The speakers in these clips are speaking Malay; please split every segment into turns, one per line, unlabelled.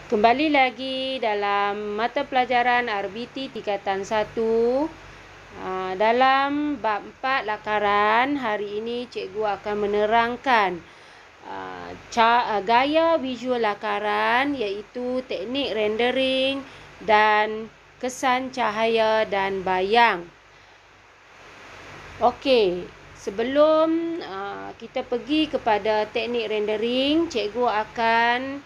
Kembali lagi dalam mata pelajaran RBT tingkatan 1. Dalam bab 4 lakaran, hari ini cikgu akan menerangkan gaya visual lakaran, iaitu teknik rendering dan kesan cahaya dan bayang. Okey, sebelum kita pergi kepada teknik rendering, cikgu akan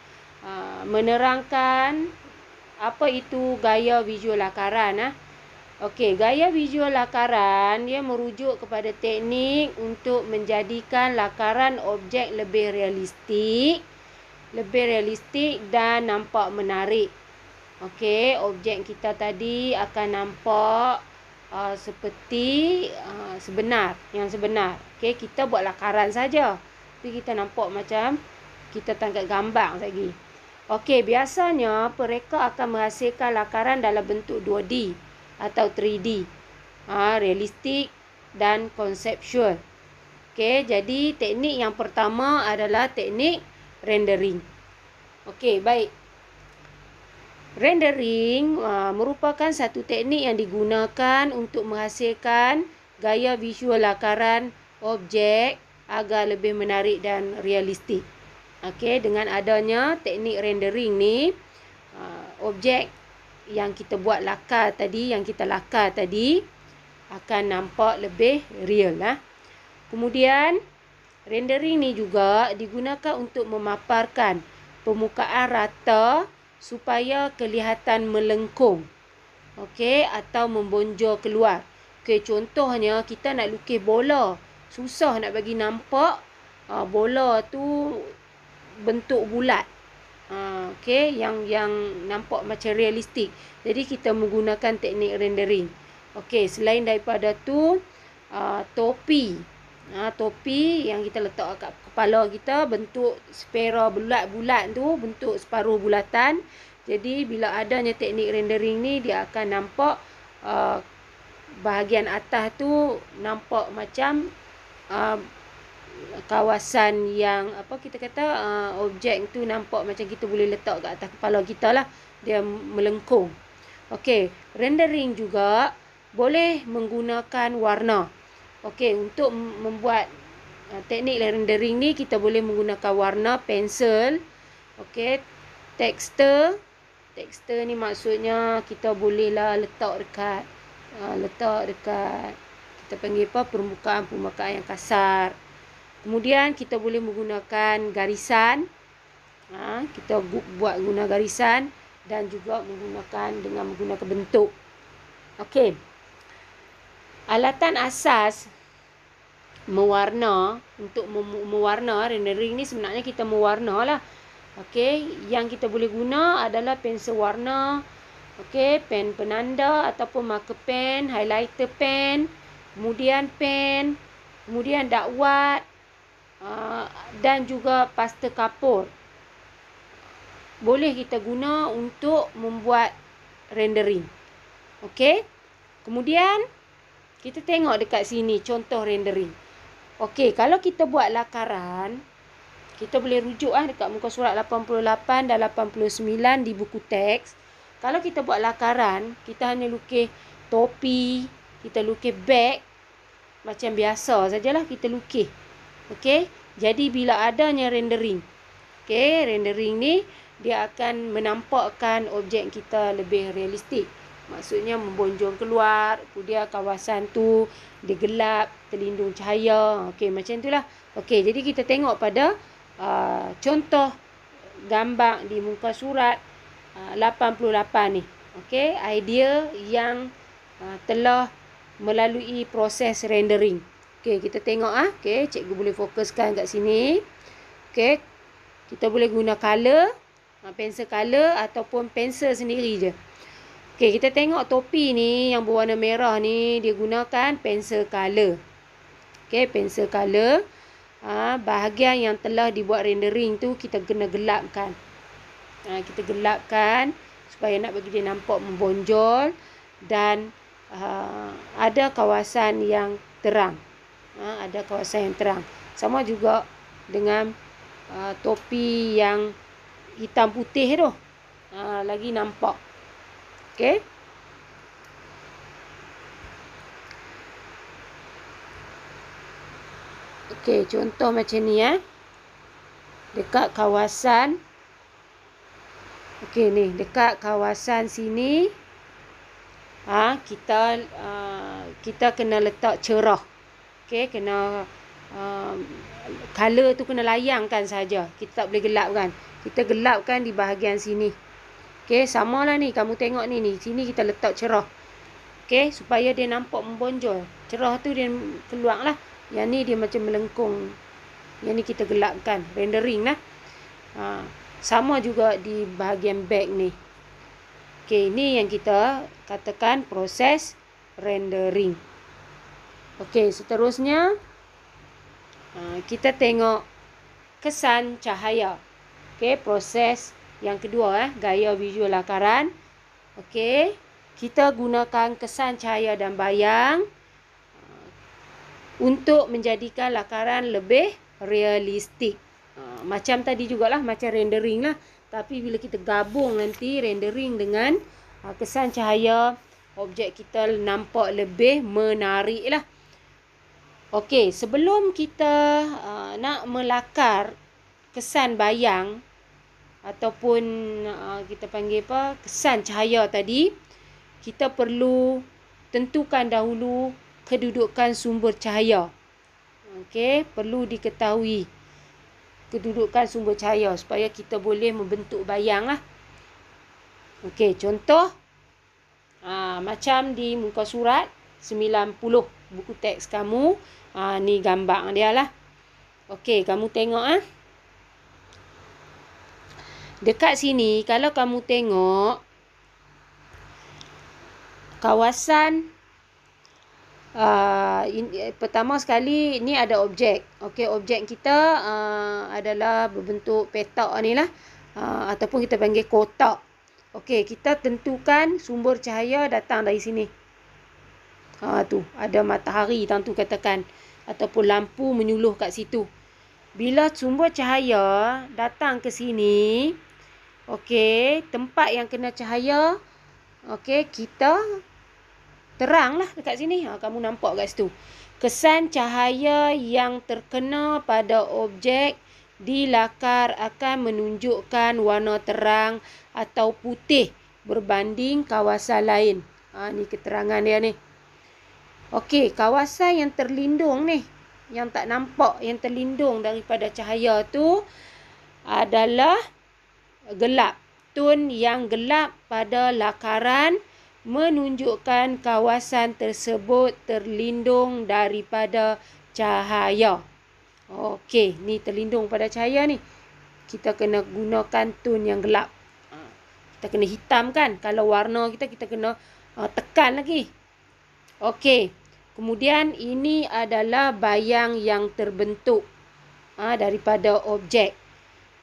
menerangkan apa itu gaya visual lakaran. Okey, gaya visual lakaran dia merujuk kepada teknik untuk menjadikan lakaran objek lebih realistik dan nampak menarik. Okey, objek kita tadi akan nampak seperti yang sebenar. Okey, kita buat lakaran saja, tapi kita nampak macam kita tangkap gambar lagi. Okey, biasanya mereka akan menghasilkan lakaran dalam bentuk 2D atau 3D. Realistik dan konseptual. Okey, jadi teknik yang pertama adalah teknik rendering. Okey, baik. Rendering merupakan satu teknik yang digunakan untuk menghasilkan gaya visual lakaran objek agar lebih menarik dan realistik. Okey, dengan adanya teknik rendering ni, objek yang kita buat yang kita lakar tadi akan nampak lebih real lah. Kemudian rendering ni juga digunakan untuk memaparkan permukaan rata supaya kelihatan melengkung. Okey, atau membonjol keluar. Okey, contohnya kita nak lukis bola. Susah nak bagi nampak bola tu bentuk bulat. Okey, yang nampak macam realistik. Jadi kita menggunakan teknik rendering. Okey, selain daripada tu topi. Topi yang kita letak kat kepala kita bentuk spera bulat-bulat tu, bentuk separuh bulatan. Jadi bila adanya teknik rendering ni, dia akan nampak bahagian atas tu nampak macam kawasan yang objek tu nampak macam kita boleh letak kat atas kepala kita lah. Dia melengkung. Okey, rendering juga boleh menggunakan warna. Okey, untuk membuat teknik rendering ni kita boleh menggunakan warna pensel. Okey, tekstur ni maksudnya kita bolehlah letak dekat kita panggil permukaan yang kasar. Kemudian kita boleh menggunakan garisan. Kita buat guna garisan dan juga menggunakan bentuk. Okey. Alatan asas mewarna, untuk mewarna rendering ni sebenarnya kita mewarna lah. Okey, yang kita boleh guna adalah pensel warna, okey, pen penanda ataupun marker pen, highlighter pen, kemudian pen, kemudian dakwat dan juga pasta kapur. Boleh kita guna untuk membuat rendering. Okey. Kemudian kita tengok dekat sini contoh rendering. Okey, kalau kita buat lakaran, kita boleh rujuk dekat muka surat 88 dan 89 di buku teks. Kalau kita buat lakaran, kita hanya lukis topi, kita lukis beg macam biasa sajalah kita lukis. Okey, jadi bila adanya rendering, rendering ni dia akan menampakkan objek kita lebih realistik. Maksudnya membonjol keluar, kemudian kawasan tu dia gelap, terlindung cahaya. Okey, macam itulah. Okey, jadi kita tengok pada contoh gambar di muka surat 88 ni. Okey, idea yang telah melalui proses rendering. Okey, kita tengok Okey, cikgu boleh fokuskan kat sini. Okey, kita boleh guna color, pensel color ataupun pensel sendiri je. Okey, kita tengok topi ni yang berwarna merah ni, dia gunakan pensel color. Okey, pensel color. Bahagian yang telah dibuat rendering tu kita kena gelapkan. Kita gelapkan supaya nak bagi dia nampak membonjol dan ada kawasan yang terang. Sama juga dengan topi yang hitam putih tu. lagi nampak. Okey. Okey, contoh macam ni dekat kawasan. Okey ni, dekat kawasan sini kita kena letak cerah. Okey, kena color tu kena layangkan saja. Kita tak boleh gelapkan. Kita gelapkan di bahagian sini. Okey, samalah ni, kamu tengok ni, sini kita letak cerah. Okey, supaya dia nampak membonjol. Cerah tu dia keluarlah. Yang ni dia macam melengkung. Yang ni kita gelapkan, rendering lah. Sama juga di bahagian back ni. Okey, ini yang kita katakan proses rendering. Okey, seterusnya kita tengok kesan cahaya. Okey, proses yang kedua gaya visual lakaran. Okey, kita gunakan kesan cahaya dan bayang untuk menjadikan lakaran lebih realistik. Macam tadi jugalah, macam rendering lah. Tapi bila kita gabung nanti rendering dengan kesan cahaya, objek kita nampak lebih menarik lah. Okey, sebelum kita nak melakar kesan bayang ataupun kita panggil kesan cahaya tadi, kita perlu tentukan dahulu kedudukan sumber cahaya. Okey, perlu diketahui kedudukan sumber cahaya supaya kita boleh membentuk bayang lah. Okey, contoh macam di muka surat 90 buku teks kamu, ni gambar dia lah. Okey, kamu tengok dekat sini kalau kamu tengok kawasan pertama sekali ni ada objek. Okey, objek kita adalah berbentuk petak ni lah, ataupun kita panggil kotak. Okey, kita tentukan sumber cahaya datang dari sini. Tu ada matahari tentu katakan, ataupun lampu menyuluh kat situ. Bila sumber cahaya datang ke sini, okey, tempat yang kena cahaya, okey, kita teranglah dekat sini. Kamu nampak kat situ. Kesan cahaya yang terkena pada objek di lakar akan menunjukkan warna terang atau putih berbanding kawasan lain. Ni keterangan dia ni. Okey, kawasan yang terlindung ni, yang tak nampak, yang terlindung daripada cahaya tu adalah gelap. Tone yang gelap pada lakaran menunjukkan kawasan tersebut terlindung daripada cahaya. Okey, ni terlindung pada cahaya ni. Kita kena gunakan tone yang gelap. Kita kena hitamkan. Kalau warna kita kena tekan lagi. Okey, kemudian ini adalah bayang yang terbentuk daripada objek.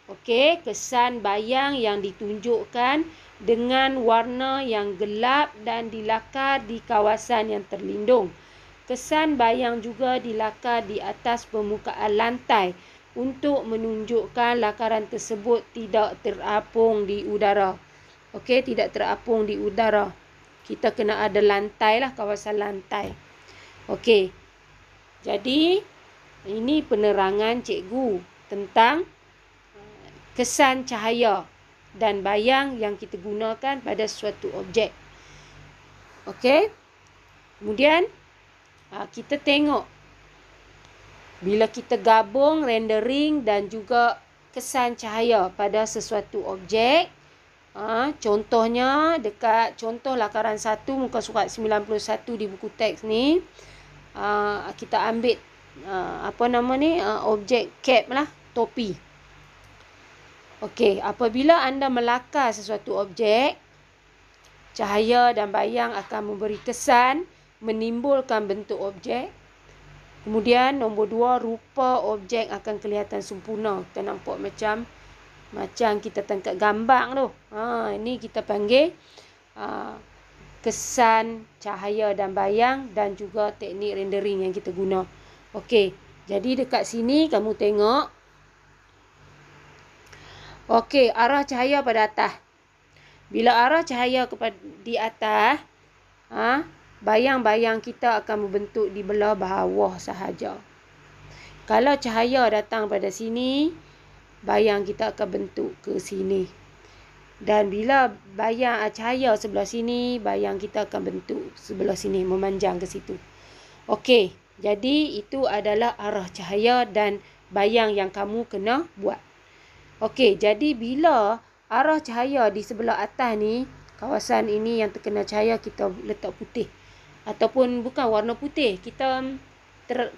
Okey, kesan bayang yang ditunjukkan dengan warna yang gelap dan dilakar di kawasan yang terlindung. Kesan bayang juga dilakar di atas permukaan lantai untuk menunjukkan lakaran tersebut tidak terapung di udara. Okey, tidak terapung di udara. Kita kena ada lantai lah, kawasan lantai. Okey, jadi ini penerangan cikgu tentang kesan cahaya dan bayang yang kita gunakan pada suatu objek. Okey. Kemudian kita tengok bila kita gabung rendering dan juga kesan cahaya pada sesuatu objek. Contohnya dekat contoh lakaran 1 muka surat 91 di buku teks ni, kita ambil objek cap lah, topi. Okey, apabila anda melakar sesuatu objek, cahaya dan bayang akan memberi kesan menimbulkan bentuk objek. Kemudian nombor 2, rupa objek akan kelihatan sempurna. Kita nampak macam kita tangkap gambar tu. Ini kita panggil kesan cahaya dan bayang dan juga teknik rendering yang kita guna. Okey, jadi dekat sini kamu tengok. Okey, arah cahaya pada atas. Bila arah cahaya di atas, bayang-bayang kita akan membentuk di belah bawah sahaja. Kalau cahaya datang pada sini, bayang kita akan bentuk ke sini. Dan bila bayang cahaya sebelah sini, bayang kita akan bentuk sebelah sini, memanjang ke situ. Okey, jadi itu adalah arah cahaya dan bayang yang kamu kena buat. Okey, jadi bila arah cahaya di sebelah atas ni, kawasan ini yang terkena cahaya, kita letak putih. Ataupun bukan warna putih, kita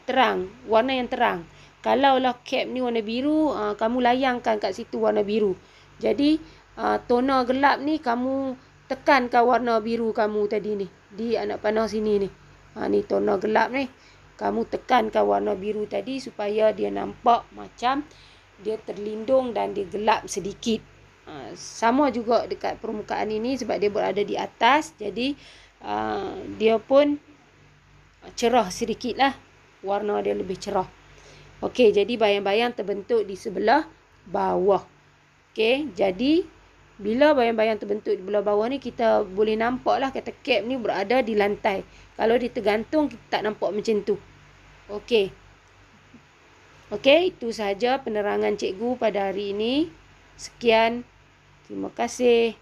terang, warna yang terang. Kalaulah cap ni warna biru, kamu layangkan kat situ warna biru. Jadi, tona gelap ni kamu tekankan warna biru kamu tadi ni. Di anak panah sini ni. Ni tona gelap ni. Kamu tekankan warna biru tadi supaya dia nampak macam dia terlindung dan dia gelap sedikit. Sama juga dekat permukaan ini sebab dia berada di atas. Jadi, dia pun cerah sedikit lah. Warna dia lebih cerah. Okey, jadi bayang-bayang terbentuk di sebelah bawah. Okey, jadi bila bayang-bayang terbentuk di belah bawah ni, kita boleh nampak lah kata cap ni berada di lantai. Kalau dia tergantung, kita tak nampak macam tu. Okey. Okey, itu sahaja penerangan cikgu pada hari ini. Sekian. Terima kasih.